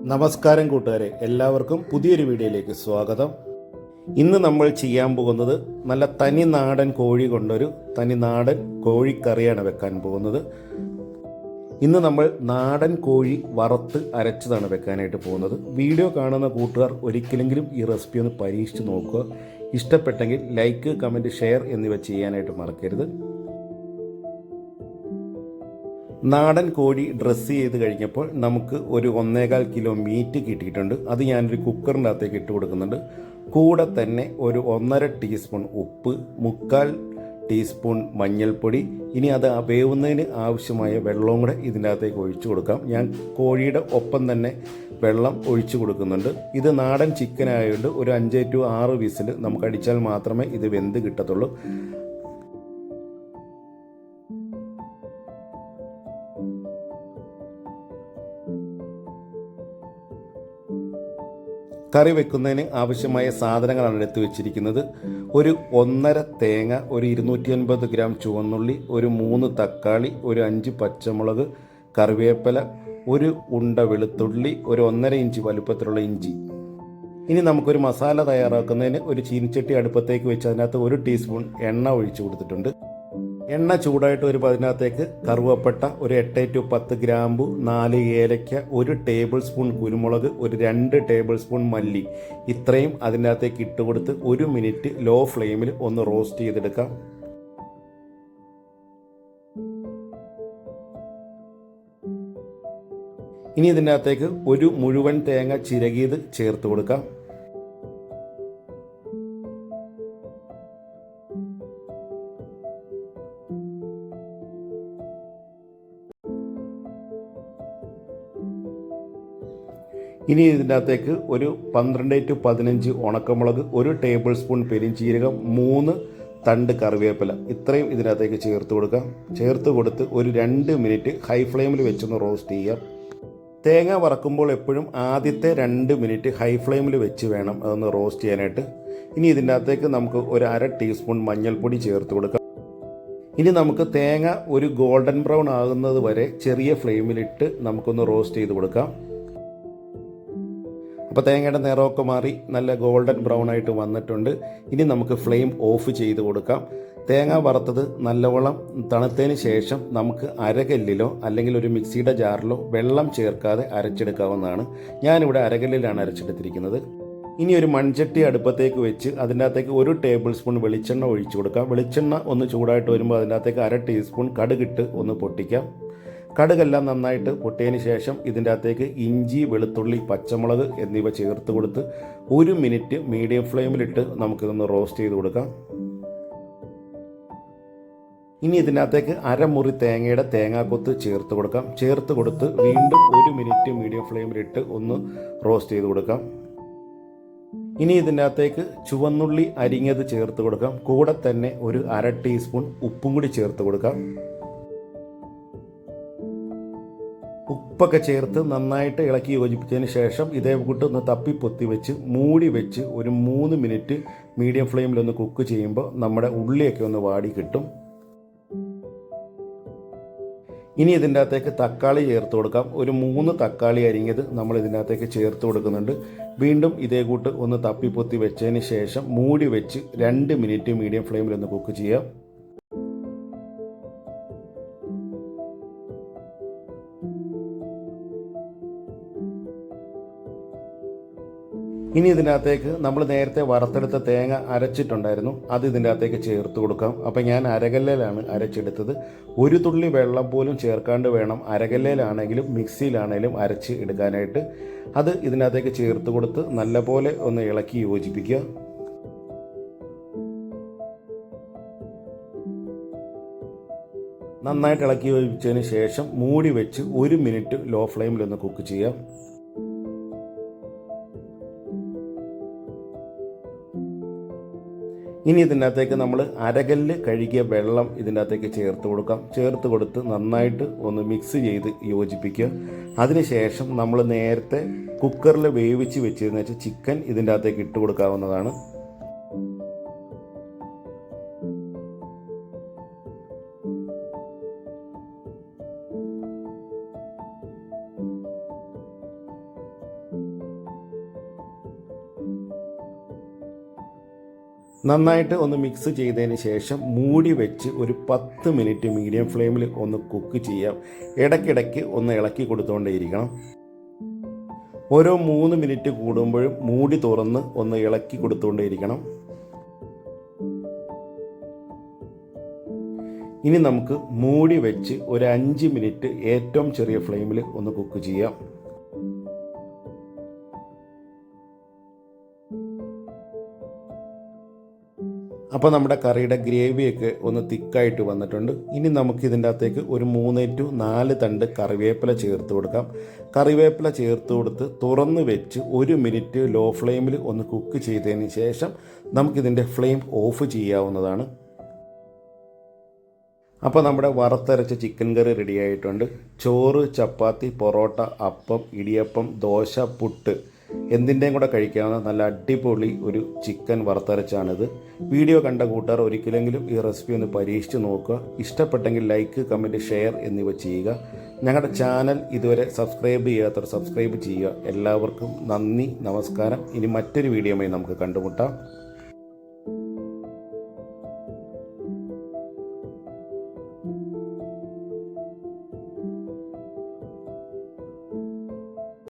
നമസ്കാരം കൂട്ടുകാരെ, എല്ലാവർക്കും പുതിയൊരു വീഡിയോയിലേക്ക് സ്വാഗതം. ഇന്ന് നമ്മൾ ചെയ്യാൻ പോകുന്നത് നല്ല തനി നാടൻ കോഴി കൊണ്ടൊരു തനി നാടൻ കോഴിക്കറിയാണ് വെക്കാൻ പോകുന്നത്. ഇന്ന് നമ്മൾ നാടൻ കോഴി വറുത്ത് അരച്ചതാണ് വെക്കാനായിട്ട് പോകുന്നത്. വീഡിയോ കാണുന്ന കൂട്ടുകാർ ഒരിക്കലെങ്കിലും ഈ റെസിപ്പി ഒന്ന് പരീക്ഷിച്ച് നോക്കുക. ഇഷ്ടപ്പെട്ടെങ്കിൽ ലൈക്ക്, കമൻറ്റ്, ഷെയർ എന്നിവ ചെയ്യാനായിട്ട് മറക്കരുത്. നാടൻ കോഴി ഡ്രസ്സ് ചെയ്ത് കഴിഞ്ഞപ്പോൾ നമുക്ക് ഒരു 1.25 കിലോ മീറ്റ് കിട്ടിയിട്ടുണ്ട്. അത് ഞാനൊരു കുക്കറിൻ്റെ അകത്തേക്ക് ഇട്ട് കൊടുക്കുന്നുണ്ട്. കൂടെ തന്നെ ഒരു 1.5 ടീസ്പൂൺ ഉപ്പ്, 1/4 ടീസ്പൂൺ മഞ്ഞൾപ്പൊടി. ഇനി അത് വേവുന്നതിന് ആവശ്യമായ വെള്ളവും കൂടെ ഇതിൻ്റെ അകത്തേക്ക് ഒഴിച്ചു കൊടുക്കാം. ഞാൻ കോഴിയുടെ ഒപ്പം തന്നെ വെള്ളം ഒഴിച്ചു കൊടുക്കുന്നുണ്ട്. ഇത് നാടൻ ചിക്കൻ ആയതുകൊണ്ട് ഒരു 5 to 6 വിസിൽ നമുക്ക് അടിച്ചാൽ മാത്രമേ ഇത് വെന്ത് കിട്ടത്തുള്ളൂ. കറി വെക്കുന്നതിന് ആവശ്യമായ സാധനങ്ങളാണ് എടുത്തു വെച്ചിരിക്കുന്നത്. ഒരു 1.5 തേങ്ങ, ഒരു 250 ഗ്രാം ചുവന്നുള്ളി, ഒരു 3 തക്കാളി, ഒരു 5 പച്ചമുളക്, കറിവേപ്പില, ഒരു ഉണ്ട വെളുത്തുള്ളി, ഒരു 1.5 ഇഞ്ച് വലുപ്പത്തിലുള്ള ഇഞ്ചി. ഇനി നമുക്കൊരു മസാല തയ്യാറാക്കുന്നതിന് ഒരു ചീനിച്ചട്ടി അടുപ്പത്തേക്ക് വെച്ച് അതിനകത്ത് 1 ടീസ്പൂൺ എണ്ണ ഒഴിച്ചു കൊടുത്തിട്ടുണ്ട്. എണ്ണ ചൂടായിട്ട് വരുമ്പോൾ അതിനകത്തേക്ക് കറുവപ്പട്ട, ഒരു 8 to 10 ഗ്രാമ്പു, 4 ഏലയ്ക്ക, 1 ടേബിൾ സ്പൂൺ കുരുമുളക്, ഒരു 2 ടേബിൾ സ്പൂൺ മല്ലി, ഇത്രയും അതിനകത്തേക്ക് ഇട്ട് കൊടുത്ത് 1 മിനിറ്റ് ലോ ഫ്ലെയിമിൽ ഒന്ന് റോസ്റ്റ് ചെയ്തെടുക്കാം. ഇനി ഇതിനകത്തേക്ക് ഒരു മുഴുവൻ തേങ്ങ ചിരകിയത് ചേർത്ത് കൊടുക്കാം. ഇനി ഇതിൻ്റെ അകത്തേക്ക് ഒരു 12 to 15 ഉണക്കമുളക്, 1 ടേബിൾ സ്പൂൺ പെരിഞ്ചീരകം, 3 തണ്ട് കറിവേപ്പില, ഇത്രയും ഇതിനകത്തേക്ക് ചേർത്ത് കൊടുക്കാം. ചേർത്ത് കൊടുത്ത് ഒരു 2 മിനിറ്റ് ഹൈ ഫ്ലെയിമിൽ വെച്ചൊന്ന് റോസ്റ്റ് ചെയ്യാം. തേങ്ങ വറക്കുമ്പോൾ എപ്പോഴും ആദ്യത്തെ 2 മിനിറ്റ് ഹൈ ഫ്ലെയിമിൽ വെച്ച് വേണം അതൊന്ന് റോസ്റ്റ് ചെയ്യാനായിട്ട്. ഇനി ഇതിൻ്റെ അകത്തേക്ക് നമുക്ക് ഒരു 1/2 ടീസ്പൂൺ മഞ്ഞൾപ്പൊടി ചേർത്ത് കൊടുക്കാം. ഇനി നമുക്ക് തേങ്ങ ഒരു ഗോൾഡൻ ബ്രൗൺ ആകുന്നത് വരെ ചെറിയ ഫ്ലെയിമിലിട്ട് നമുക്കൊന്ന് റോസ്റ്റ് ചെയ്ത് കൊടുക്കാം. അപ്പോൾ തേങ്ങയുടെ നിറമൊക്കെ മാറി നല്ല ഗോൾഡൻ ബ്രൗൺ ആയിട്ട് വന്നിട്ടുണ്ട്. ഇനി നമുക്ക് ഫ്ലെയിം ഓഫ് ചെയ്ത് കൊടുക്കാം. തേങ്ങ വറുത്തത് നല്ലവണ്ണം തണുത്തതിന് ശേഷം നമുക്ക് അരകല്ലിലോ അല്ലെങ്കിൽ ഒരു മിക്സിയുടെ ജാറിലോ വെള്ളം ചേർക്കാതെ അരച്ചെടുക്കാവുന്നതാണ്. ഞാനിവിടെ അരകല്ലിലാണ് അരച്ചെടുത്തിരിക്കുന്നത്. ഇനി ഒരു മൺചട്ടി അടുപ്പത്തേക്ക് വെച്ച് അതിൻ്റെ അകത്തേക്ക് 1 ടേബിൾ സ്പൂൺ വെളിച്ചെണ്ണ ഒഴിച്ചു കൊടുക്കാം. വെളിച്ചെണ്ണ ഒന്ന് ചൂടായിട്ട് വരുമ്പോൾ അതിൻ്റെ അകത്തേക്ക് 1/2 ടീസ്പൂൺ കടുകിട്ട് ഒന്ന് പൊട്ടിക്കാം. കടുകെല്ലാം നന്നായിട്ട് പൊട്ടിയതിന് ശേഷം ഇതിൻ്റെ അകത്തേക്ക് ഇഞ്ചി, വെളുത്തുള്ളി, പച്ചമുളക് എന്നിവ ചേർത്ത് കൊടുത്ത് 1 മിനിറ്റ് മീഡിയം ഫ്ലെയിമിലിട്ട് നമുക്കിതൊന്ന് റോസ്റ്റ് ചെയ്ത് കൊടുക്കാം. ഇനി ഇതിനകത്തേക്ക് അരമുറി തേങ്ങയുടെ തേങ്ങാക്കൊത്ത് ചേർത്ത് കൊടുക്കാം. ചേർത്ത് കൊടുത്ത് വീണ്ടും 1 മിനിറ്റ് മീഡിയം ഫ്ലെയിമിലിട്ട് ഒന്ന് റോസ്റ്റ് ചെയ്ത് കൊടുക്കാം. ഇനി ഇതിൻ്റെ അകത്തേക്ക് ചുവന്നുള്ളി അരിഞ്ഞത് ചേർത്ത് കൊടുക്കാം. കൂടെ തന്നെ ഒരു 1/2 ടീസ്പൂൺ ഉപ്പും കൂടി ചേർത്ത് കൊടുക്കാം. ഉപ്പൊക്കെ ചേർത്ത് നന്നായിട്ട് ഇളക്കി യോജിപ്പിച്ചതിന് ശേഷം ഇതേ കൂട്ട് ഒന്ന് തപ്പിപ്പൊത്തി വെച്ച് മൂടി വെച്ച് ഒരു 3 മിനിറ്റ് മീഡിയം ഫ്ലെയിമിലൊന്ന് കുക്ക് ചെയ്യുമ്പോൾ നമ്മുടെ ഉള്ളിയൊക്കെ ഒന്ന് വാടി കിട്ടും. ഇനി ഇതിൻ്റെ അകത്തേക്ക് തക്കാളി ചേർത്ത് കൊടുക്കാം. ഒരു 3 തക്കാളി അരിഞ്ഞത് നമ്മൾ ഇതിൻ്റെ അകത്തേക്ക് ചേർത്ത് കൊടുക്കുന്നുണ്ട്. വീണ്ടും ഇതേ കൂട്ട് ഒന്ന് തപ്പിപ്പൊത്തി വെച്ചതിന് ശേഷം മൂടി വെച്ച് 2 മിനിറ്റ് മീഡിയം ഫ്ലെയിമിലൊന്ന് കുക്ക് ചെയ്യാം. ഇനി ഇതിനകത്തേക്ക് നമ്മൾ നേരത്തെ വറുത്തെടുത്ത തേങ്ങ അരച്ചിട്ടുണ്ടായിരുന്നു, അത് ഇതിൻ്റെ അകത്തേക്ക് ചേർത്ത് കൊടുക്കാം. അപ്പം ഞാൻ അരകല്ലിലാണ് അരച്ചെടുത്തത്. ഒരു തുള്ളി വെള്ളം പോലും ചേർക്കാണ്ട് വേണം അരകല്ലിലാണെങ്കിലും മിക്സിയിലാണെങ്കിലും അരച്ച് എടുക്കാനായിട്ട്. അത് ഇതിനകത്തേക്ക് ചേർത്ത് കൊടുത്ത് നല്ലപോലെ ഒന്ന് ഇളക്കി യോജിപ്പിക്കുക. നന്നായിട്ട് ഇളക്കി യോജിപ്പിച്ചതിന് ശേഷം മൂടി വെച്ച് 1 മിനിറ്റ് ലോ ഫ്ലെയിമിലൊന്ന് കുക്ക് ചെയ്യാം. ഇനി ഇതിൻ്റെ അകത്തേക്ക് നമ്മൾ അരകല്ല് കഴുകിയ വെള്ളം ഇതിൻ്റെ അകത്തേക്ക് ചേർത്ത് കൊടുക്കാം. ചേർത്ത് കൊടുത്ത് നന്നായിട്ട് ഒന്ന് മിക്സ് ചെയ്ത് യോജിപ്പിക്കുക. അതിനുശേഷം നമ്മൾ നേരത്തെ കുക്കറിൽ വേവിച്ച് വെച്ചിരുന്ന ചിക്കൻ ഇതിൻ്റെ അകത്തേക്ക് ഇട്ട് കൊടുക്കാവുന്നതാണ്. നന്നായിട്ട് ഒന്ന് മിക്സ് ചെയ്തതിന് ശേഷം മൂടി വെച്ച് ഒരു 10 മിനിറ്റ് മീഡിയം ഫ്ലെയിമിൽ ഒന്ന് കുക്ക് ചെയ്യാം. ഇടയ്ക്കിടയ്ക്ക് ഒന്ന് ഇളക്കി കൊടുത്തുകൊണ്ടേയിരിക്കണം. ഓരോ 3 മിനിറ്റ് കൂടുമ്പോഴും മൂടി തുറന്ന് ഒന്ന് ഇളക്കി കൊടുത്തുകൊണ്ടേയിരിക്കണം. ഇനി നമുക്ക് മൂടി വെച്ച് ഒരു 5 മിനിറ്റ് ഏറ്റവും ചെറിയ ഫ്ലെയിമിൽ ഒന്ന് കുക്ക് ചെയ്യാം. അപ്പോൾ നമ്മുടെ കറിയുടെ ഗ്രേവിയൊക്കെ ഒന്ന് തിക്കായിട്ട് വന്നിട്ടുണ്ട്. ഇനി നമുക്ക് ഇതിൻ്റെ അകത്തേക്ക് ഒരു 3 to 4 തണ്ട് കറിവേപ്പില ചേർത്ത് കൊടുക്കാം. കറിവേപ്പില ചേർത്ത് കൊടുത്ത് തുറന്ന് വെച്ച് 1 മിനിറ്റ് ലോ ഫ്ലെയിമിൽ ഒന്ന് കുക്ക് ചെയ്തതിന് ശേഷം നമുക്കിതിൻ്റെ ഫ്ലെയിം ഓഫ് ചെയ്യാവുന്നതാണ്. അപ്പോൾ നമ്മുടെ വറുത്തരച്ച ചിക്കൻ കറി റെഡി ആയിട്ടുണ്ട്. ചോറ്, ചപ്പാത്തി, പൊറോട്ട, അപ്പം, ഇടിയപ്പം, ദോശ, പുട്ട് എന്തിൻ്റെയും കൂടെ കഴിക്കാവുന്ന നല്ല അടിപൊളി ഒരു ചിക്കൻ വറുത്തരച്ചാണിത്. വീഡിയോ കണ്ട കൂട്ടുകാർ ഒരിക്കലെങ്കിലും ഈ റെസിപ്പി ഒന്ന് പരീക്ഷിച്ച് നോക്കുക. ഇഷ്ടപ്പെട്ടെങ്കിൽ ലൈക്ക്, കമൻറ്റ്, ഷെയർ എന്നിവ ചെയ്യുക. ഞങ്ങളുടെ ചാനൽ ഇതുവരെ സബ്സ്ക്രൈബ് ചെയ്യാത്തവർ സബ്സ്ക്രൈബ് ചെയ്യുക. എല്ലാവർക്കും നന്ദി, നമസ്കാരം. ഇനി മറ്റൊരു വീഡിയോയുമായി നമുക്ക് കണ്ടുമുട്ടാം.